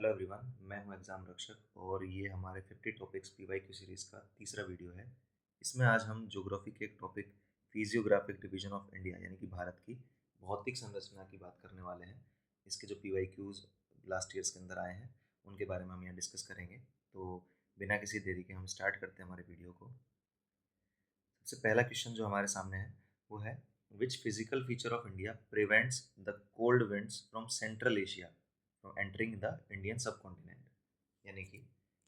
Hello everyone, मैं हूं exam रक्षक और ये हमारे 50 टॉपिक्स पीवाईक्यू सीरीज़ का तीसरा वीडियो है। इसमें आज हम ज्योग्राफी के एक topic physiographic division of India यानी कि भारत की भौतिक संरचना की बात करने वाले हैं। इसके जो पीवाईक्यूज़ लास्ट ईयर्स के अंदर आए हैं उनके बारे में हम यहाँ डिस्कस करेंगे। तो बिना किसी देरी के हम स्टार्ट करते हैं हमारे वीडियो को। सबसे पहला क्वेश्चन जो हमारे सामने है वो है, which physical feature of India prevents the cold winds from central Asia from entering the Indian सब कॉन्टिनेंट। यानी कि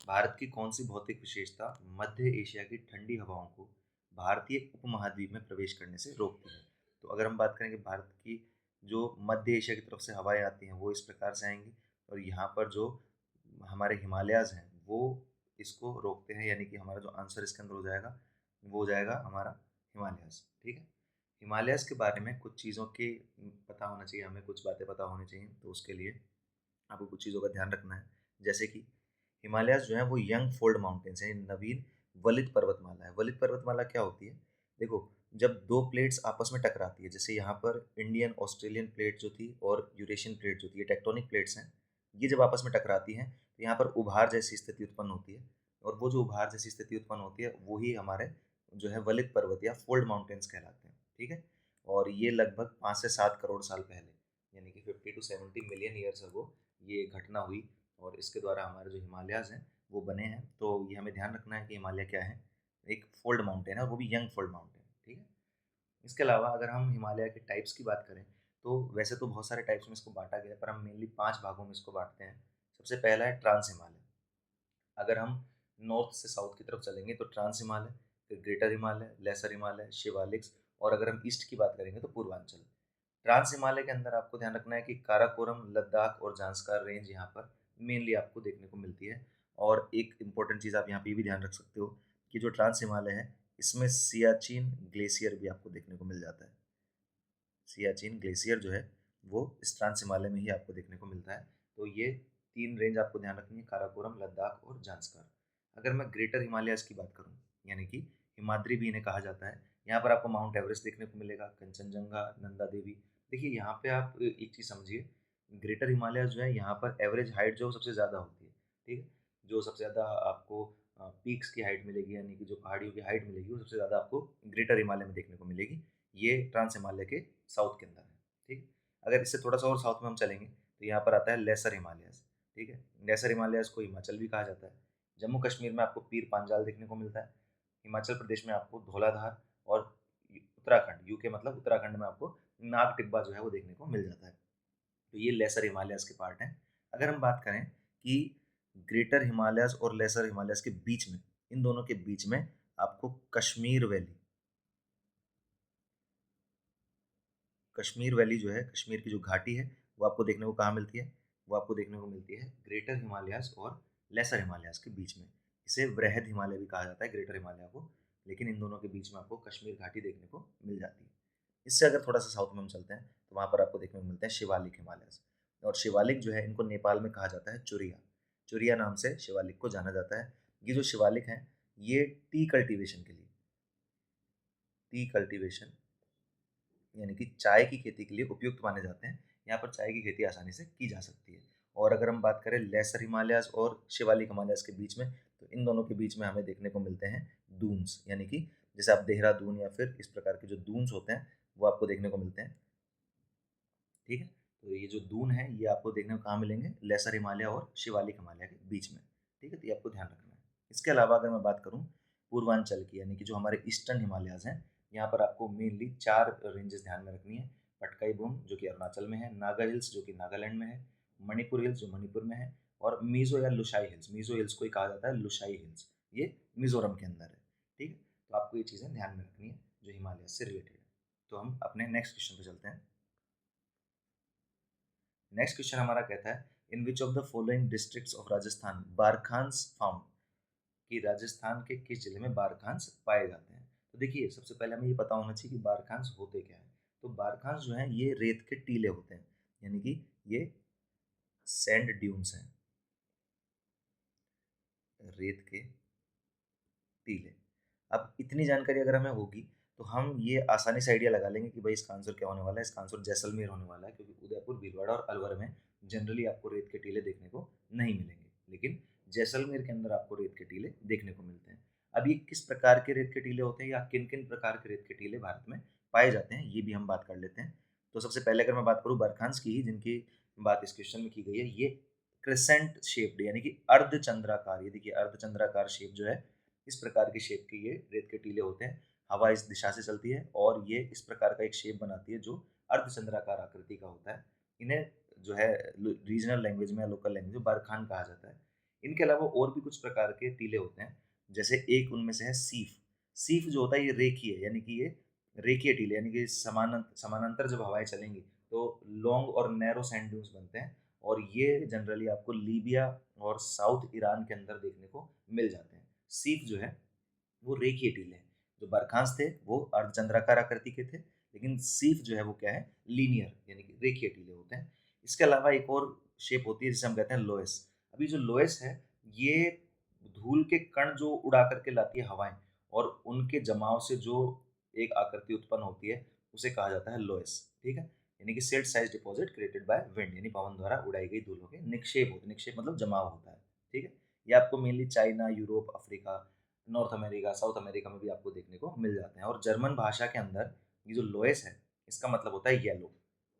भारत की कौन सी भौतिक विशेषता मध्य एशिया की ठंडी हवाओं को भारतीय उपमहाद्वीप में प्रवेश करने से रोकती है। तो अगर हम बात करें कि भारत की जो मध्य एशिया की तरफ से हवाएं आती हैं वो इस प्रकार से आएंगी और यहाँ पर जो हमारे हिमालयाज हैं वो इसको रोकते हैं, यानी कि हमारा जो आंसर इसके अंदर हो जाएगा वो हो जाएगा हमारा हिमालयाज़। ठीक है, हिमालयाज़ के बारे में कुछ चीज़ों के पता होना चाहिए, हमें कुछ बातें पता होनी चाहिए। तो उसके लिए आपको कुछ चीज़ों का ध्यान रखना है, जैसे कि हिमालयाज़ जो है वो यंग फोल्ड माउंटेन्स हैं, नवीन वलित पर्वतमाला है। वलित पर्वतमाला क्या होती है? देखो, जब दो प्लेट्स आपस में टकराती है, जैसे यहाँ पर इंडियन ऑस्ट्रेलियन प्लेट जो थी और यूरेशियन प्लेट जो थी, ये टेक्टोनिक प्लेट्स हैं, ये जब आपस में टकराती हैं तो यहाँ पर उभार जैसी स्थिति उत्पन्न होती है और वो जो उभार जैसी स्थिति उत्पन्न होती है वही हमारे जो है वलित पर्वत या फोल्ड माउंटेन्स कहलाते हैं। ठीक है, और ये लगभग 5 से 7 करोड़ साल पहले यानी कि 50 to 70 मिलियन ईयर्स अगो ये घटना हुई और इसके द्वारा हमारे जो हिमालयाज़ हैं वो बने हैं। तो ये हमें ध्यान रखना है कि हिमालय क्या है, एक फोल्ड माउंटेन है और वो भी यंग फोल्ड माउंटेन। ठीक है, इसके अलावा अगर हम हिमालय के टाइप्स की बात करें तो वैसे तो बहुत सारे टाइप्स में इसको बांटा गया है, पर हम मेनली 5 भागों में इसको बांटते हैं। सबसे पहला है ट्रांस हिमालय। अगर हम नॉर्थ से साउथ की तरफ चलेंगे तो ट्रांस हिमालय, फिर ग्रेटर हिमालय, लेसर हिमालय, शिवालिक्स, और अगर हम ईस्ट की बात करेंगे तो पूर्वांचल। ट्रांस हिमालय के अंदर आपको ध्यान रखना है कि काराकोरम, लद्दाख और जांस्कार रेंज यहाँ पर मेनली आपको देखने को मिलती है। और एक इम्पॉर्टेंट चीज़ आप यहाँ पे भी ध्यान रख सकते हो कि जो ट्रांस हिमालय है इसमें सियाचिन ग्लेशियर भी आपको देखने को मिल जाता है। सियाचिन ग्लेशियर जो है वो इस ट्रांस हिमालय में ही आपको देखने को मिलता है। तो ये 3 रेंज आपको ध्यान रखनी है, काराकोरम, लद्दाख और जांस्कर। अगर मैं ग्रेटर हिमालयाज की बात करूँ, यानी कि हिमाद्री भी इन्हें कहा जाता है, यहाँ पर आपको माउंट एवरेस्ट देखने को मिलेगा, कंचनजंगा, नंदा देवी। देखिए यहाँ पे आप एक चीज़ समझिए, ग्रेटर हिमालय जो है यहाँ पर एवरेज हाइट जो सबसे ज़्यादा होती है। ठीक है, जो सबसे ज़्यादा आपको पीक्स की हाइट मिलेगी, यानी कि जो पहाड़ियों की हाइट मिलेगी वो सबसे ज़्यादा आपको ग्रेटर हिमालय में देखने को मिलेगी। ये ट्रांस हिमालय के साउथ के अंदर है। ठीक है, अगर इससे थोड़ा सा और साउथ में हम चलेंगे तो यहाँ पर आता है लेसर हिमालयाज। ठीक है, लेसर हिमालयाज को हिमाचल भी कहा जाता है। जम्मू कश्मीर में आपको पीर पांजाल देखने को मिलता है। हिमाचल प्रदेश में आपको धौलाधार और उत्तराखंड, यूके मतलब उत्तराखंड में आपको नाग टिब्बा जो है वो देखने को मिल जाता है। तो ये लेसर हिमालयाज के पार्ट हैं। अगर हम बात करें कि ग्रेटर हिमालयाज और लेसर हिमालयाज के बीच में, इन दोनों के बीच में आपको कश्मीर वैली, कश्मीर वैली जो है, कश्मीर की जो घाटी है वो आपको देखने को कहाँ मिलती है? वो आपको देखने को मिलती है ग्रेटर हिमालयाज और लेसर हिमालयाज के बीच में। इसे वृहद हिमालय भी कहा जाता है ग्रेटर हिमालय को, लेकिन इन दोनों के बीच में आपको कश्मीर घाटी देखने को मिल जाती है। इससे अगर थोड़ा सा साउथ में हम चलते हैं तो वहाँ पर आपको देखने को मिलते हैं शिवालिक हिमालयाज। और शिवालिक जो है इनको नेपाल में कहा जाता है चुरिया, चुरिया नाम से शिवालिक को जाना जाता है। ये जो शिवालिक हैं ये टी कल्टीवेशन के लिए, टी कल्टीवेशन यानी कि चाय की खेती के लिए उपयुक्त माने जाते हैं। यहाँ पर चाय की खेती आसानी से की जा सकती है। और अगर हम बात करें लेसर हिमालयाज और शिवालिक हिमालयाज के बीच में, तो इन दोनों के बीच में हमें देखने को मिलते हैं दून्स, यानी कि जैसे आप देहरादून या फिर इस प्रकार के जो दून्स होते हैं वो आपको देखने को मिलते हैं। ठीक है, तो ये जो दून है ये आपको देखने को कहाँ मिलेंगे? लेसर हिमालय और शिवालिक हिमालय के बीच में। ठीक है, तो ये आपको ध्यान रखना है। इसके अलावा अगर मैं बात करूँ पूर्वांचल की, यानी कि जो हमारे ईस्टर्न हिमालयाज हैं, यहाँ पर आपको मेनली 4 रेंजेस ध्यान में रखनी है। पटकाई बुम जो कि अरुणाचल में है, नागा हिल्स जो कि नागालैंड में है, मणिपुर हिल्स जो मणिपुर में है, और मीज़ो या लुशाई हिल्स, मीज़ो हिल्स को ही कहा जाता है लुशाई हिल्स, ये मिजोरम के अंदर है। ठीक है, तो आपको ये चीज़ें ध्यान में रखनी है जो हिमालय से रिलेटेड है। तो हम अपने नेक्स्ट क्वेश्चन पर चलते हैं। नेक्स्ट क्वेश्चन हमारा कहता है, in which of the following districts of Rajasthan barchans found, कि राजस्थान के किस जिले में बारखान्स पाए जाते हैं। तो देखिए सबसे पहले हमें ये पता होना चाहिए कि बारखान्स होते क्या है। तो बारखान्स जो हैं ये रेत के टीले होते हैं, यानी कि ये सैंड ड्यून्स हैं, रेत के टीले। अब इतनी जानकारी अगर हमें होगी तो हम ये आसानी से आइडिया लगा लेंगे कि भाई इसका आंसर क्या होने वाला है। इसका आंसर जैसलमेर होने वाला है, क्योंकि उदयपुर, भीलवाड़ा और अलवर में जनरली आपको रेत के टीले देखने को नहीं मिलेंगे। लेकिन जैसलमेर के अंदर आपको रेत के टीले देखने को मिलते हैं। अब ये किस प्रकार के रेत के टीले होते हैं या किन-किन प्रकार के रेत के टीले भारत में पाए जाते हैं, ये भी हम बात कर लेते हैं। तो सबसे पहले अगर मैं बात करूँ बरखांस की, जिनकी बात इस क्वेश्चन में की गई है, ये क्रिसेंट शेप्ड यानी कि अर्धचंद्राकार, ये देखिए अर्धचंद्राकार शेप जो है, इस प्रकार की शेप के ये रेत के टीले होते हैं। हवा इस दिशा से चलती है और ये इस प्रकार का एक शेप बनाती है जो अर्धचंद्राकार आकृति का होता है। इन्हें जो है रीजनल लैंग्वेज में या लोकल लैंग्वेज में बरखान कहा जाता है। इनके अलावा और भी कुछ प्रकार के टीले होते हैं, जैसे एक उनमें से है सीफ। सीफ जो होता है ये रेखीय यानी कि ये रेखीय टीले यानी कि समानांतर जब हवाएं चलेंगी तो लॉन्ग और नैरो सैंड ड्यून्स बनते हैं और ये जनरली आपको लीबिया और साउथ ईरान के अंदर देखने को मिल जाते हैं। सीफ जो है वो रेखीय टीले हैं। जो बरखांस थे वो अर्धचंद्राकार आकृति के थे, लेकिन सीफ जो है वो क्या है, लीनियर यानी कि रेखीय टीले होते हैं। इसके अलावा एक और शेप होती है जिसे हम कहते हैं लोएस। अभी जो लोएस है ये धूल के कण जो उड़ा करके लाती है हवाएं और उनके जमाव से जो एक आकृति उत्पन्न होती है उसे कहा जाता है लोएस। ठीक है, यानी कि set size deposit created by wind, यानी पवन द्वारा उड़ाई गई धूलों के निक्षेप होते, निक्षेप मतलब जमाव होता है। ठीक है, ये आपको mainly China, Europe, Africa, north America, south America में भी आपको देखने को मिल जाते हैं। और जर्मन भाषा के अंदर ये जो लोएस है इसका मतलब होता है येलो।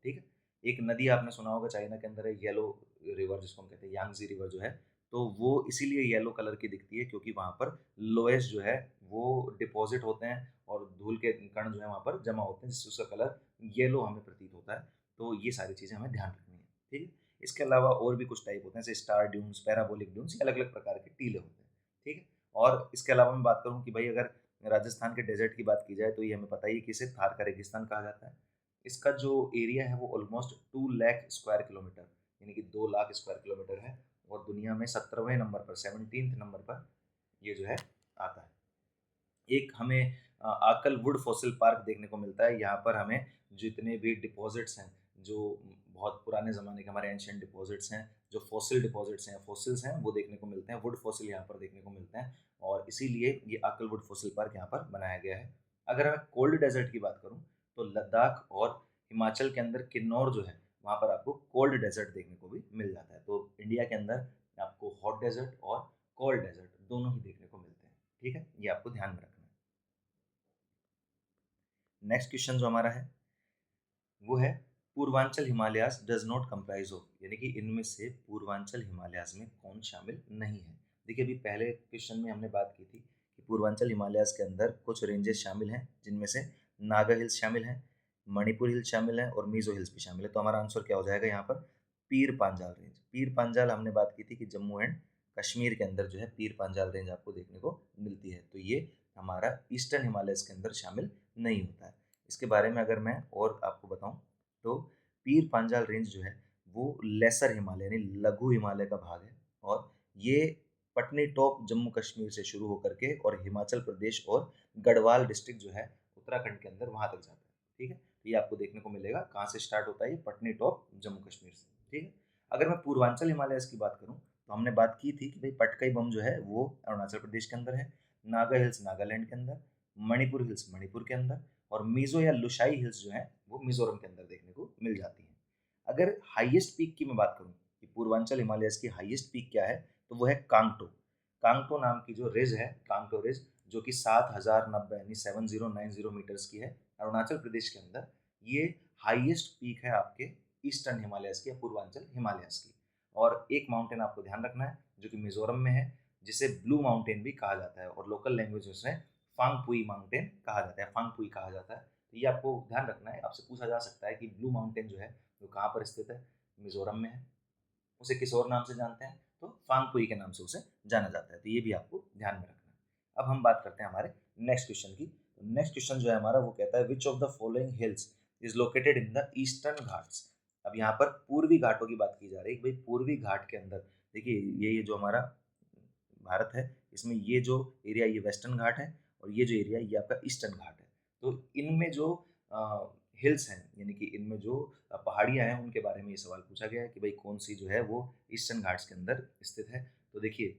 ठीक है, एक नदी आपने सुना होगा चाइना के अंदर है येलो रिवर, जिसको हम कहते हैं यांगजी रिवर जो है, तो वो इसीलिए येलो कलर की दिखती है क्योंकि वहाँ पर लोएस जो है वो डिपॉजिट होते हैं और धूल के कण जो है वहाँ पर जमा होते हैं, जिससे उसका कलर येलो हमें प्रतीत होता है। तो ये सारी चीज़ें हमें ध्यान रखनी है। ठीक है, इसके अलावा और भी कुछ टाइप होते हैं, जैसे स्टार ड्यून्स, पैराबोलिक ड्यून्स, ये अलग अलग प्रकार के टीले होते हैं। ठीक है, और इसके अलावा मैं बात करूँ कि भाई अगर राजस्थान के डेजर्ट की बात की जाए तो ये हमें पता ही है कि इसे थार का रेगिस्तान कहा जाता है। इसका जो एरिया है वो ऑलमोस्ट 2 लाख स्क्वायर किलोमीटर यानी कि 2 लाख स्क्वायर किलोमीटर है और दुनिया में 17वें नंबर पर, 17th नंबर पर ये जो है आता है। एक हमें आकल वुड फॉसिल पार्क देखने को मिलता है। यहाँ पर हमें जितने भी डिपॉजिट्स हैं, जो बहुत पुराने ज़माने के हमारे एंशिएंट डिपॉजिट्स हैं, जो फॉसिल डिपॉजिट्स हैं, फॉसिल्स हैं, वो देखने को मिलते हैं। वुड फॉसिल यहाँ पर देखने को मिलते हैं और इसीलिए ये आकल वुड फॉसिल पार्क यहाँ पर बनाया गया है। अगर मैं कोल्ड डेजर्ट की बात करूँ तो लद्दाख और हिमाचल के अंदर किन्नौर जो है वहाँ पर आपको कोल्ड डेजर्ट देखने को भी मिल जाता है। तो इंडिया के अंदर आपको हॉट डेजर्ट और कोल्ड डेजर्ट दोनों ही देखने को मिलते हैं। ठीक है, ये आपको ध्यान में रखना है। नेक्स्ट क्वेश्चन जो हमारा है वो है Purvanchal Himalayas does not comprise of, यानी कि इनमें से पूर्वांचल हिमालयाज में कौन शामिल नहीं है। देखिए अभी पहले क्वेश्चन में हमने बात की थी कि पूर्वांचल हिमालयाज के अंदर कुछ रेंजेस शामिल हैं जिनमें से नागा हिल्स शामिल हैं, मणिपुर हिल्स शामिल हैं और मीजो हिल्स भी शामिल है। तो हमारा आंसर क्या हो जाएगा यहाँ पर, पीर पांजाल रेंज। पीर पांजाल हमने बात की थी कि जम्मू एंड कश्मीर के अंदर जो है पीर पांजाल रेंज आपको देखने को मिलती है, तो ये हमारा ईस्टर्न हिमालयस के अंदर शामिल नहीं होता है। इसके बारे में अगर मैं और आपको बताऊं तो पीर पांजाल रेंज जो है वो लेसर हिमालय यानी लघु हिमालय का भाग है और ये पटनी टॉप जम्मू कश्मीर से शुरू होकर के और हिमाचल प्रदेश और गढ़वाल डिस्ट्रिक्ट जो है उत्तराखंड के अंदर वहां तक जाता है। ठीक है, तो ये आपको देखने को मिलेगा कहाँ से स्टार्ट होता है, ये पटनी टॉप जम्मू कश्मीर से। ठीक है, अगर मैं पूर्वांचल हिमालय की बात करूँ तो हमने बात की थी कि भाई पटकाई बम जो है वो अरुणाचल प्रदेश के अंदर है, नागा हिल्स नागालैंड के अंदर, मणिपुर हिल्स मणिपुर के अंदर और मिजो या लुशाई हिल्स जो है वो मिजोरम के अंदर देखने को मिल जाती हैं। अगर हाईएस्ट पीक की मैं बात करूं कि पूर्वांचल हिमालयस की हाईएस्ट पीक क्या है तो वो है कांगटो। कांगटो नाम की जो रिज है, कांगटो रिज, जो कि 7090 यानी 7090 मीटर्स की है अरुणाचल प्रदेश के अंदर। ये हाईएस्ट पीक है आपके ईस्टर्न हिमालयस की या पूर्वांचल हिमालयस की। और एक माउंटेन आपको ध्यान रखना है जो कि मिजोरम में है, जिसे ब्लू माउंटेन भी कहा जाता है और लोकल लैंग्वेज में फांगपुई माउंटेन कहा जाता है, फांगपुई कहा जाता है। तो ये आपको ध्यान रखना है। आपसे पूछा जा सकता है कि ब्लू माउंटेन जो है वो कहाँ पर स्थित है, मिजोरम में है। उसे किस और नाम से जानते हैं तो फांगपुई के नाम से उसे जाना जाता है, तो ये भी आपको ध्यान में रखना है। अब हम बात करते हैं हमारे नेक्स्ट क्वेश्चन की। नेक्स्ट क्वेश्चन जो है हमारा वो कहता है विच of the following hills is located in the eastern Ghats. अब यहाँ पर पूर्वी घाटों की बात की जा रही है कि भाई पूर्वी घाट के अंदर देखिए ये जो हमारा भारत है इसमें ये जो एरिया ये वेस्टर्न घाट है और ये जो एरिया ये आपका ईस्टर्न घाट है। तो इनमें जो हिल्स हैं यानी कि इनमें जो पहाड़ियाँ हैं उनके बारे में ये सवाल पूछा गया है कि भाई कौन सी जो है वो ईस्टर्न घाट्स के अंदर स्थित है। तो देखिए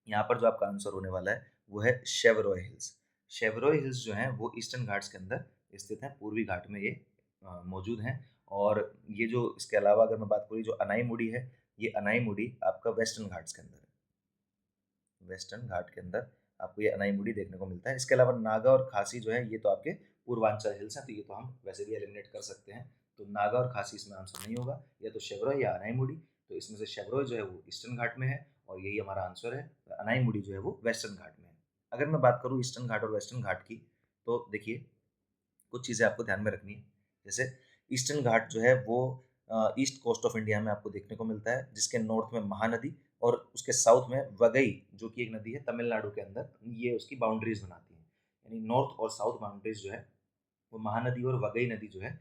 यहाँ पर जो आपका आंसर होने वाला है वो है शेवरॉय हिल्स। शेवरॉय हिल्स जो हैं वो ईस्टर्न घाट्स के अंदर स्थित हैं, पूर्वी घाट में ये मौजूद हैं। और ये जो इसके अलावा अगर मैं बात करूँ जो अनाई मुड़ी है ये अनाईमुडी आपका वेस्टर्न घाट्स के अंदर है। वेस्टर्न घाट के अंदर आपको ये अनाईमुडी देखने को मिलता है। इसके अलावा नागा और खासी जो है ये तो आपके पूर्वांचल हिल्स हैं, तो ये तो हम वैसे भी एलिमिनेट कर सकते हैं। तो नागा और खासी इसमें आंसर नहीं होगा, या तो शेवरॉय या अनाईमुडी। तो इसमें से शेवरॉय जो है वो ईस्टर्न घाट में है और यही हमारा आंसर है। अनाईमुडी जो है वो वेस्टर्न घाट में है। अगर मैं बात करूँ ईस्टर्न घाट और वेस्टर्न घाट की, तो देखिए कुछ चीज़ें आपको ध्यान में रखनी है। जैसे ईस्टर्न घाट जो है वो ईस्ट कोस्ट ऑफ इंडिया में आपको देखने को मिलता है, जिसके नॉर्थ में महानदी और उसके साउथ में वगई जो कि एक नदी है तमिलनाडु के अंदर, ये उसकी बाउंड्रीज बनाती है। यानी नॉर्थ और साउथ बाउंड्रीज जो है वो महानदी और वगई नदी जो है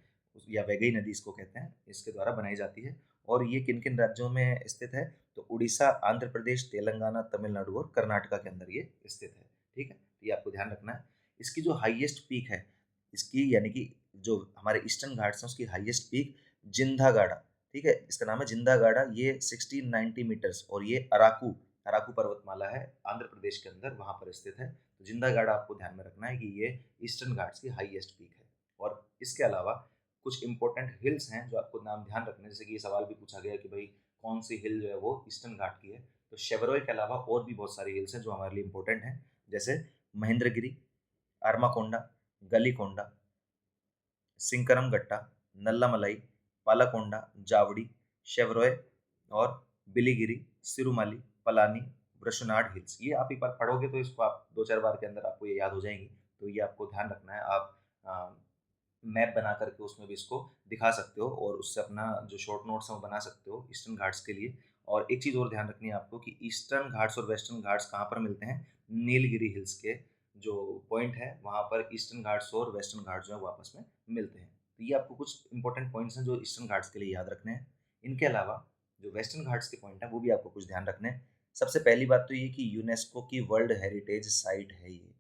या वैगई नदी इसको कहते हैं, इसके द्वारा बनाई जाती है। और ये किन किन राज्यों में स्थित है, तो उड़ीसा, आंध्र प्रदेश, तेलंगाना, तमिलनाडु और कर्नाटका के अंदर ये स्थित है। ठीक है, तो ये आपको ध्यान रखना है। इसकी जो हाईएस्ट पीक है, इसकी यानी कि जो हमारे ईस्टर्न घाट्स हैं उसकी हाईएस्ट पीक जिंदागाड़ा, ठीक है, इसका नाम है जिंदागाड़ा। ये 1690 मीटर्स और ये अराकू अराकू पर्वतमाला है आंध्र प्रदेश के अंदर, वहाँ पर स्थित है। तो जिंदागाड़ा आपको ध्यान में रखना है कि ये ईस्टर्न घाट्स की हाईएस्ट पीक है। और इसके अलावा कुछ इंपॉर्टेंट हिल्स हैं जो आपको नाम ध्यान रखने हैं। जैसे कि ये सवाल भी पूछा गया कि भाई कौन सी हिल जो है वो ईस्टर्न घाट की है, तो शेवरॉय के अलावा और भी बहुत सारी हिल्स हैं जो हमारे लिए इंपॉर्टेंट हैं। जैसे महेंद्रगिरी, आर्माकोंडा, गलीकोंडा, सिंकरमगट्टा, नल्लामलाई, पालाकोंडा, जावड़ी, शेवरॉय और बिलीगिरी, सिरुमाली, पलानी, वृषणाड हिल्स। ये आप एक बार पढ़ोगे तो इसको आप 2-4 बार के अंदर आपको ये याद हो जाएंगी। तो ये आपको ध्यान रखना है। आप मैप बना करके उसमें भी इसको दिखा सकते हो और उससे अपना जो शॉर्ट नोट्स हैं वो बना सकते हो ईस्टर्न घाट्स के लिए। और एक चीज़ और ध्यान रखनी है आपको कि ईस्टर्न घाट्स और वेस्टर्न घाट्स कहाँ पर मिलते हैं, नीलगिरी हिल्स के जो पॉइंट है वहाँ पर ईस्टर्न घाट्स और वेस्टर्न घाट्स जो है वो आपस में मिलते हैं। तो ये आपको कुछ इंपॉर्टेंट पॉइंट्स हैं जो ईस्टर्न घाट्स के लिए याद रखने हैं। इनके अलावा जो वेस्टर्न घाट्स के पॉइंट हैं वो भी आपको कुछ ध्यान रखने हैं। सबसे पहली बात तो ये कि यूनेस्को की वर्ल्ड हेरिटेज साइट है ये।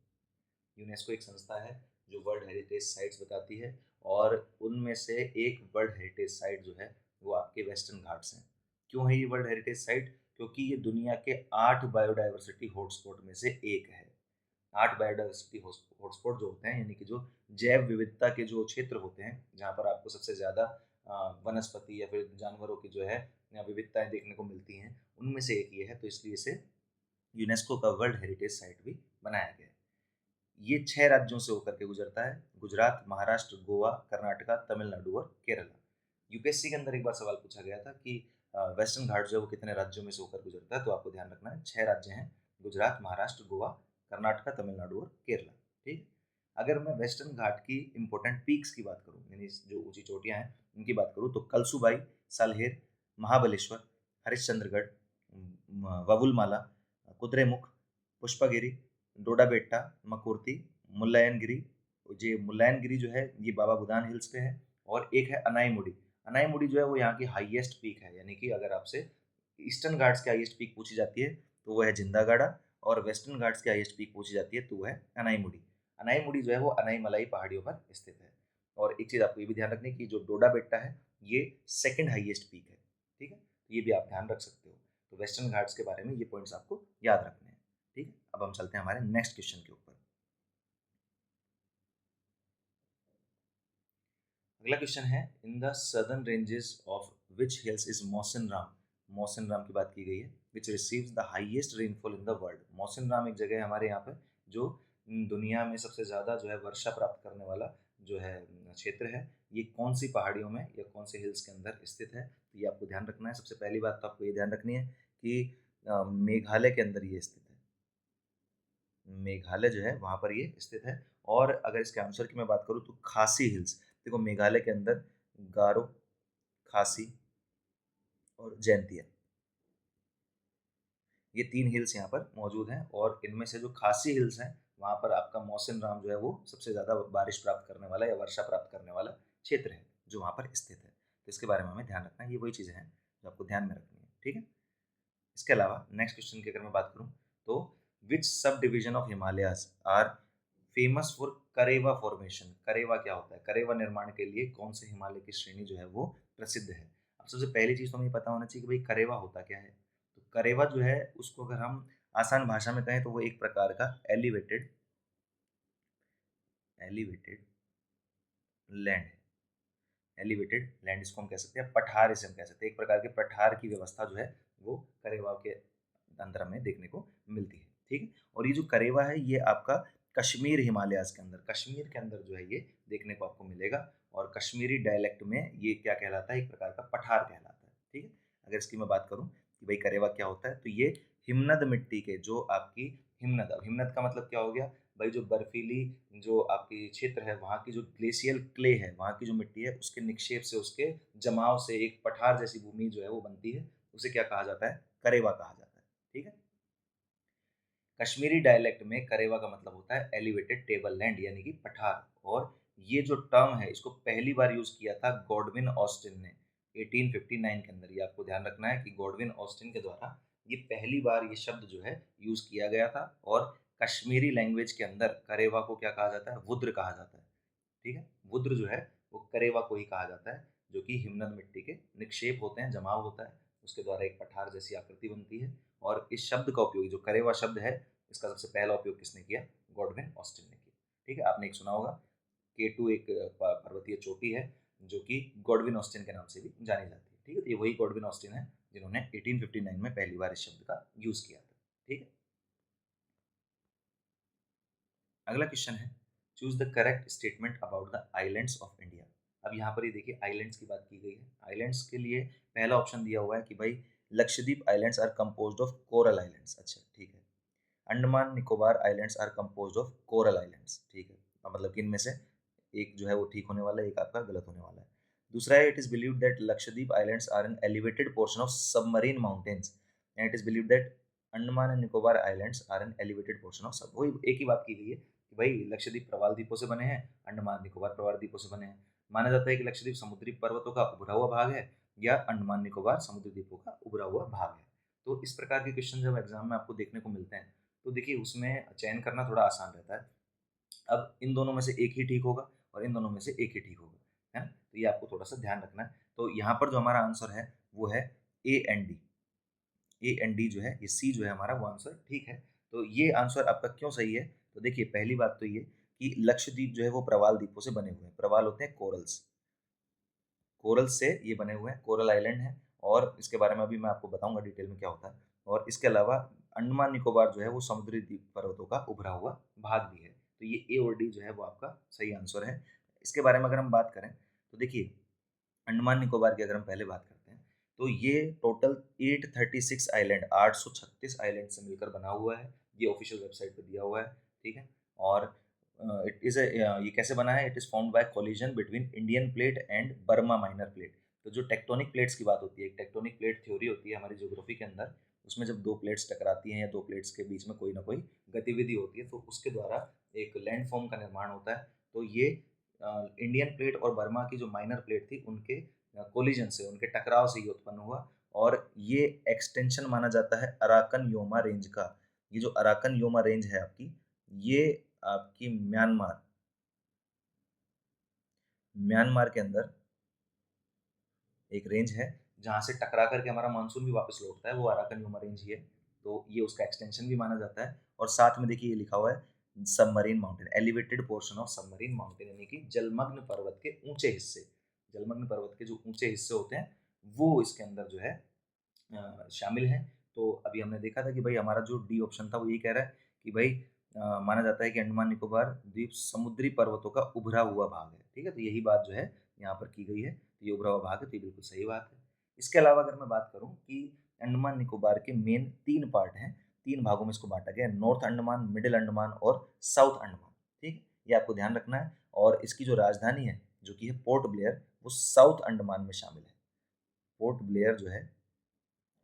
यूनेस्को एक संस्था है जो वर्ल्ड हेरिटेज साइट्स बताती है, और उनमें से एक वर्ल्ड हेरिटेज साइट जो है वो आपके वेस्टर्न घाट्स हैं। क्यों है ये वर्ल्ड हेरिटेज साइट? क्योंकि ये दुनिया के 8 बायोडाइवर्सिटी हॉटस्पॉट में से एक है। 8 बायोडाइवर्सिटी हॉटस्पॉट जो होते हैं, यानी कि जो जैव विविधता के जो क्षेत्र होते हैं जहाँ पर आपको सबसे ज़्यादा वनस्पति या फिर जानवरों की जो है विविधताएं देखने को मिलती हैं, उनमें से एक ये है। तो इसलिए इसे यूनेस्को का वर्ल्ड हेरिटेज साइट भी बनाया गया है। ये 6 राज्यों से होकर के गुजरता है, गुजरात, महाराष्ट्र, गोवा, कर्नाटका, तमिलनाडु और केरला। यूपीएससी के अंदर एक बार सवाल पूछा गया था कि वेस्टर्न घाट जो है वो कितने राज्यों में से होकर गुजरता है, तो आपको ध्यान रखना है 6 राज्य हैं, गुजरात, महाराष्ट्र, गोवा, कर्नाटका, तमिलनाडु और केरला। ठीक। अगर मैं वेस्टर्न घाट की इंपॉर्टेंट पीक्स की बात करूँ, यानी जो ऊंची चोटियां हैं उनकी बात करूँ, तो कलसुबाई, सालहेर, महाबलेश्वर, हरिश्चंद्रगढ़, वबुलमाला, कुद्रेमुख, पुष्पगिरी, डोडा बेट्टा, मकुर्ती, मुल्लायनगिरी। ये मुल्लायनगिरी जो है ये बाबा बुदान हिल्स पे है। और एक है अनाईमुडी। अनाईमुडी जो है वो यहाँ की हाईएस्ट पीक है, यानी कि अगर आपसे ईस्टर्न घाट्स की हाईएस्ट पीक पूछी जाती है तो वो है जिंदागाड़ा, और वेस्टर्न घाट्स की हाईएस्ट पीक पूछी जाती है तो वो है अनाईमुडी। अनाईमुडी जो है वो अनाईमलाई पहाड़ियों पर स्थित है। और एक चीज़ आपको ये भी ध्यान रखनी है कि जो डोडा बेट्टा है ये सेकंड हाईएस्ट पीक है। ठीक है, तो ये भी आप ध्यान रख सकते हो। तो वेस्टर्न घाट्स के बारे में ये पॉइंट्स आपको याद रखने हैं। ठीक है, अब हम चलते हैं हमारे नेक्स्ट क्वेश्चन के ऊपर। अगला क्वेश्चन है, in the southern ranges of which hills is Mawsynram. Mawsynram की बात की गई है, which receives the highest rainfall in the world. Mawsynram एक जगह है हमारे यहाँ पर जो दुनिया में सबसे ज़्यादा जो है वर्षा प्राप्त करने वाला जो है क्षेत्र है। ये कौन सी पहाड़ियों में या कौन से हिल्स के अंदर स्थित है, तो ये आपको ध्यान रखना है। सबसे पहली बात तो आपको ये ध्यान रखनी है कि मेघालय के अंदर ये स्थित है। मेघालय जो है वहाँ पर ये स्थित है। और अगर इसके आंसर की मैं बात करूँ तो खासी हिल्स, देखो मेघालय के अंदर गारो, खासी और जैंतिया, ये 3 हिल्स यहाँ पर मौजूद हैं। और इनमें से जो खासी हिल्स हैं वहाँ पर आपका मौसिन राम जो है वो सबसे ज़्यादा बारिश प्राप्त करने वाला या वर्षा प्राप्त करने वाला क्षेत्र है जो वहाँ पर स्थित है। तो इसके बारे में हमें ध्यान रखना है। ये वही चीज़ें हैं जो आपको ध्यान में रखनी है। ठीक है, इसके अलावा नेक्स्ट क्वेश्चन की अगर मैं बात करूँ तो which subdivision of Himalayas are famous for karewa formation. Karewa क्या होता है? करेवा निर्माण के लिए कौन से हिमालय की श्रेणी जो है वो प्रसिद्ध है? अब सबसे पहली चीज़ तो हमें पता होना चाहिए कि भाई करेवा होता क्या है। तो करेवा जो है उसको अगर हम आसान भाषा में कहें तो वो एक प्रकार का एलिवेटेड एलिवेटेड लैंड है। एलिवेटेड लैंड इसको हम कह सकते हैं, पठार इसे हम कह सकते हैं। एक प्रकार के पठार की व्यवस्था जो है वो करेवा के अंदर हमें देखने को मिलती है। ठीक है, और ये जो करेवा है ये आपका कश्मीर हिमालयाज के अंदर, कश्मीर के अंदर जो है ये देखने को आपको मिलेगा, और कश्मीरी डायलेक्ट में ये क्या कहलाता है, एक प्रकार का पठार कहलाता है। ठीक है, अगर इसकी मैं बात करूं कि भाई करेवा क्या होता है, तो ये हिमनद मिट्टी के जो आपकी हिमनद, अब हिमनद का मतलब क्या हो गया भाई, जो बर्फीली जो आपकी क्षेत्र है वहाँ की जो ग्लेशियल क्ले है, वहाँ की जो मिट्टी है उसके निक्षेप से, उसके जमाव से एक पठार जैसी भूमि जो है वो बनती है, उसे क्या कहा जाता है, करेवा कहा जाता है। ठीक है, कश्मीरी डायलेक्ट में करेवा का मतलब होता है एलिवेटेड टेबल लैंड यानी कि पठार। और ये जो टर्म है इसको पहली बार यूज किया था गॉडविन ऑस्टिन ने 1859 के अंदर। ये आपको ध्यान रखना है कि गॉडविन ऑस्टिन के द्वारा ये पहली बार ये शब्द जो है यूज किया गया था। और कश्मीरी लैंग्वेज के अंदर करेवा को क्या कहा जाता है, वुद्र कहा जाता है। ठीक है, वुद्र जो है वो करेवा को ही कहा जाता है, जो कि हिमनद मिट्टी के निक्षेप होते हैं, जमाव होता है, उसके द्वारा एक पठार जैसी आकृति बनती है। और इस शब्द का उपयोग, जो करेवा शब्द है, इसका सबसे पहला उपयोग किसने किया, गॉडविन ऑस्टिन ने किया। ठीक है, आपने एक सुना होगा K2 एक पर्वतीय चोटी है जो कि गॉडविन ऑस्टिन के नाम से भी जानी जाती है। ठीक है, तो ये वही गॉडविन ऑस्टिन है जिन्होंने 1859 में पहली बार इस शब्द का यूज किया था। ठीक है, अगला क्वेश्चन है, choose the correct statement about the islands of India. अब यहाँ पर ये देखिए आइलैंड्स की बात की गई है। आइलैंड्स के लिए पहला ऑप्शन दिया हुआ है कि भाई Lakshadweep islands are composed of coral islands. अच्छा ठीक है, Andaman Nicobar islands are composed of coral islands. ठीक है, मतलब कि इनमें से एक जो है वो ठीक होने वाला है, एक आपका गलत होने वाला है। दूसरा है, it is believed that Lakshadweep islands are an elevated portion of submarine mountains, and it is believed that Andaman and Nicobar islands are an elevated portion of सब। वही एक ही बात की गई है कि भाई लक्षद्वीप प्रवाल द्वीपों से बने हैं, अंडमान निकोबार प्रवाल द्वीपों से बने हैं। माना जाता है कि लक्षद्वीप समुद्री पर्वतों का उभरा हुआ भाग है, या अंडमान निकोबार समुद्री द्वीपों का उभरा हुआ भाग है। तो इस प्रकार के क्वेश्चन जब एग्जाम में आपको देखने को मिलते हैं तो देखिए उसमें चयन करना थोड़ा आसान रहता है। अब इन दोनों में से एक ही ठीक होगा और इन दोनों में से एक ही ठीक होगा, है ना, तो ये आपको थोड़ा सा ध्यान रखना है। तो यहाँ पर जो हमारा आंसर है वो है A and D. A and D जो है, ये सी जो है हमारा वो आंसर ठीक है। तो ये आंसर आपका क्यों सही है, तो देखिए पहली बात तो ये कि लक्षद्वीप जो है वो प्रवाल द्वीपों से बने हुए हैं। प्रवाल होते हैं कोरल्स, कोरल से ये बने हुए हैं, कोरल आइलैंड है। और इसके बारे में अभी मैं आपको बताऊंगा डिटेल में क्या होता है। और इसके अलावा अंडमान निकोबार जो है वो समुद्री द्वीप पर्वतों का उभरा हुआ भाग भी है। तो ये ए और डी जो है वो आपका सही आंसर है। इसके बारे में अगर हम बात करें तो देखिए अंडमान निकोबार की अगर हम पहले बात करते हैं तो ये टोटल 836 आइलैंड, 836 आइलैंड से मिलकर बना हुआ है। ये ऑफिशियल वेबसाइट पे दिया हुआ है। ठीक है, और इट इज़ ये कैसे बना है, it is formed by collision between Indian plate and Burma minor plate. तो जो टेक्टोनिक प्लेट्स की बात होती है, एक टेक्टोनिक प्लेट थ्योरी होती है हमारी ज्योग्राफी के अंदर, उसमें जब दो प्लेट्स टकराती हैं या दो प्लेट्स के बीच में कोई ना कोई गतिविधि होती है तो उसके द्वारा एक लैंड फॉर्म का निर्माण होता है। तो ये इंडियन प्लेट और बर्मा की जो माइनर प्लेट थी उनके कोलिजन से, उनके टकराव से ये उत्पन्न हुआ। और ये एक्सटेंशन माना जाता है अराकन योमा रेंज का। ये जो अराकन योमा रेंज है आपकी, ये आपकी म्यांमार, म्यांमार के अंदर एक रेंज है जहाँ से टकरा करके हमारा मानसून भी वापस लौटता है, वो अराकन योमा रेंज ही है। तो ये उसका एक्सटेंशन भी माना जाता है। और साथ में देखिए ये लिखा हुआ है submarine mountain, elevated portion of submarine mountain, यानी कि जलमग्न पर्वत के ऊंचे हिस्से, जलमग्न पर्वत के जो ऊंचे हिस्से होते हैं वो इसके अंदर जो है शामिल हैं। तो अभी हमने देखा था कि भाई हमारा जो डी ऑप्शन था वो ये कह रहा है कि भाई माना जाता है कि अंडमान निकोबार द्वीप समुद्री पर्वतों का उभरा हुआ भाग है। ठीक है, तो यही बात जो है यहाँ पर की गई है। तो ये उभरा हुआ भाग है, तो ये बिल्कुल सही बात है। इसके अलावा अगर मैं बात करूँ कि अंडमान निकोबार के मेन 3 पार्ट हैं, 3 भागों में इसको बांटा गया है, नॉर्थ अंडमान, मिडिल अंडमान और साउथ अंडमान। ठीक है, ये आपको ध्यान रखना है। और इसकी जो राजधानी है जो कि है पोर्ट ब्लेयर, वो साउथ अंडमान में शामिल है। पोर्ट ब्लेयर जो है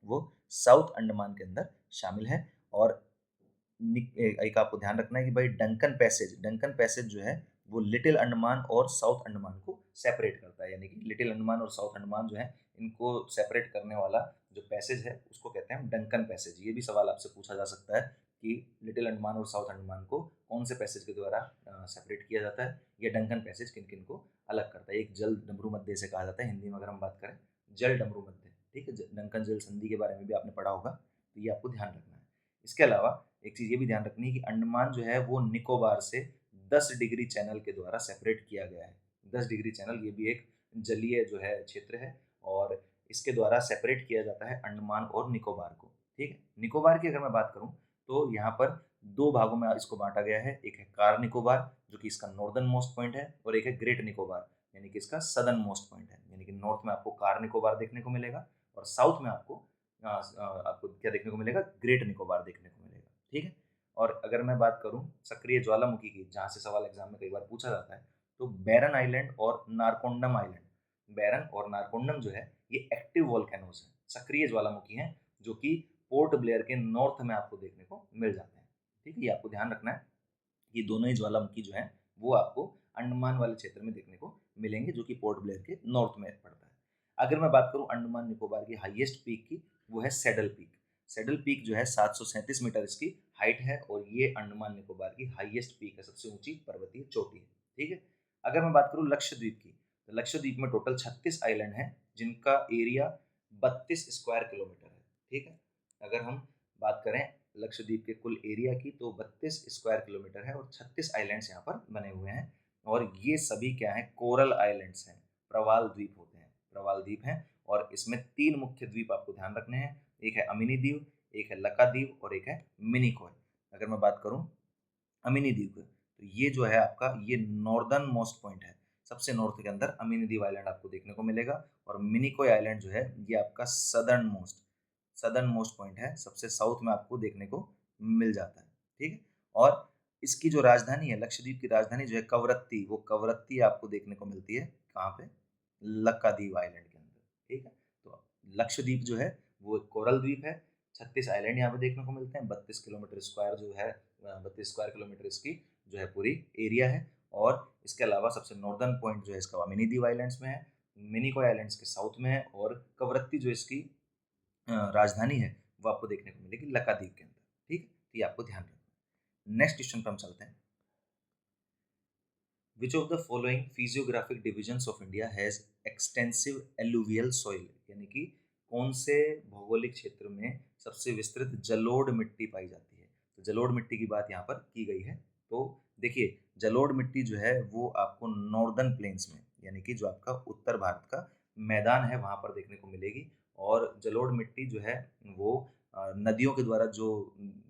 वो साउथ अंडमान के अंदर शामिल है। और एक आपको ध्यान रखना है कि भाई डंकन पैसेज, डंकन पैसेज जो है वो लिटिल अंडमान और साउथ अंडमान को सेपरेट करता है। यानी कि लिटिल अंडमान और साउथ अंडमान जो है इनको सेपरेट करने वाला जो पैसेज है उसको कहते हैं डंकन पैसेज। ये भी सवाल आपसे पूछा जा सकता है कि लिटिल अंडमान और साउथ अंडमान को कौन से पैसेज के द्वारा सेपरेट किया जाता है, या डंकन पैसेज किन किन को अलग करता है। एक जल डमरू मध्य से कहा जाता है, हिंदी में अगर हम बात करें जल डमरू मध्य। ठीक है, डंकन जल संधि के बारे में भी आपने पढ़ा होगा, तो ये आपको ध्यान रखना है। इसके अलावा एक चीज़ ये भी ध्यान रखनी है कि अंडमान जो है वो निकोबार से 10 डिग्री चैनल के द्वारा सेपरेट किया गया है। 10 डिग्री चैनल, ये भी एक जलीय जो है क्षेत्र है, और इसके द्वारा सेपरेट किया जाता है अंडमान और निकोबार को। ठीक है, निकोबार की अगर मैं बात करूं तो यहाँ पर दो भागों में इसको बांटा गया है। एक है कार निकोबार जो कि इसका नॉर्दर्न मोस्ट पॉइंट है, और एक है ग्रेट निकोबार यानी कि इसका सदर्न मोस्ट पॉइंट है। यानी कि नॉर्थ में आपको कार निकोबार देखने को मिलेगा और साउथ में आपको क्या देखने को मिलेगा, ग्रेट निकोबार देखने को मिलेगा। ठीक है, और अगर मैं बात करूं सक्रिय ज्वालामुखी की, जहां से सवाल एग्जाम में कई बार पूछा जाता है, तो बैरन आइलैंड और नारकोंडम आइलैंड, बैरन और नारकोंडम जो है ये एक्टिव वोल्केनोज हैं, सक्रिय ज्वालामुखी हैं, जो कि पोर्ट ब्लेयर के नॉर्थ में आपको देखने को मिल जाते हैं। ठीक है, ये आपको ध्यान रखना है, ये दोनों ही ज्वालामुखी जो है वो आपको अंडमान वाले क्षेत्र में देखने को मिलेंगे, जो कि पोर्ट ब्लेयर के नॉर्थ में पड़ता है। अगर मैं बात करूं अंडमान निकोबार की हाईएस्ट पीक की, वो है सैडल पीक। सैडल पीक जो है 737 मीटर इसकी हाइट है, और ये अंडमान निकोबार की हाईएस्ट पीक है, सबसे ऊंची पर्वतीय चोटी है। ठीक है, अगर मैं बात करूं लक्षद्वीप की, तो लक्षद्वीप में टोटल 36 आइलैंड हैं, जिनका एरिया 32 स्क्वायर किलोमीटर है। ठीक है, अगर हम बात करें लक्षद्वीप के कुल एरिया की, तो 32 स्क्वायर किलोमीटर है और 36 आइलैंड्स यहाँ पर बने हुए हैं, और ये सभी क्या है, कोरल आइलैंड्स हैं, प्रवाल द्वीप होते हैं, प्रवाल द्वीप हैं। और इसमें तीन मुख्य द्वीप आपको ध्यान रखने हैं, एक है अमिनी द्वीप, एक है लक्का द्वीप और एक है मिनिकॉय। अगर मैं बात करूं अमिनी द्वीप, तो ये जो है आपका ये नॉर्दर्न मोस्ट पॉइंट है, सबसे नॉर्थ के अंदर अमिनी द्वीप आइलैंड आपको देखने को मिलेगा, और मिनिकॉय आइलैंड जो है ये आपका सदर्न मोस्ट पॉइंट है, सबसे साउथ में आपको देखने को मिल जाता है। ठीक है, और इसकी जो राजधानी है, लक्षद्वीप की राजधानी जो है कवरत्ती, वो कवरत्ती आपको देखने को मिलती है कहाँ पे, लक्काद्वीप आइलैंड के अंदर। ठीक है, तो लक्षद्वीप जो है वो एक कोरल द्वीप है, 36 आइलैंड यहाँ पे देखने को मिलते हैं, 32 किलोमीटर स्क्वायर जो है 32 स्क्वायर किलोमीटर इसकी जो है पूरी एरिया है। और इसके अलावा सबसे नॉर्दर्न पॉइंट जो है इसका मिनी द्वीप आइलैंड्स में है, मिनिकॉय आइलैंड्स के साउथ में है, और कवरत्ती जो इसकी राजधानी है वो आपको देखने को मिलेगी लक्षद्वीप के अंदर। ठीक है, तो ये आपको ध्यान रखना है। नेक्स्ट क्वेश्चन पर हम चलते हैं। Which of the following physiographic divisions of India has extensive alluvial soil? यानी कि कौन से भौगोलिक क्षेत्र में सबसे विस्तृत जलोढ़ मिट्टी पाई जाती है? तो जलोढ़ मिट्टी की बात यहाँ पर की गई है। तो देखिए, जलोढ़ मिट्टी जो है वो आपको नॉर्दर्न प्लेन्स में, यानी कि जो आपका उत्तर भारत का मैदान है वहाँ पर देखने को मिलेगी। और जलोढ़ मिट्टी जो है वो नदियों के द्वारा जो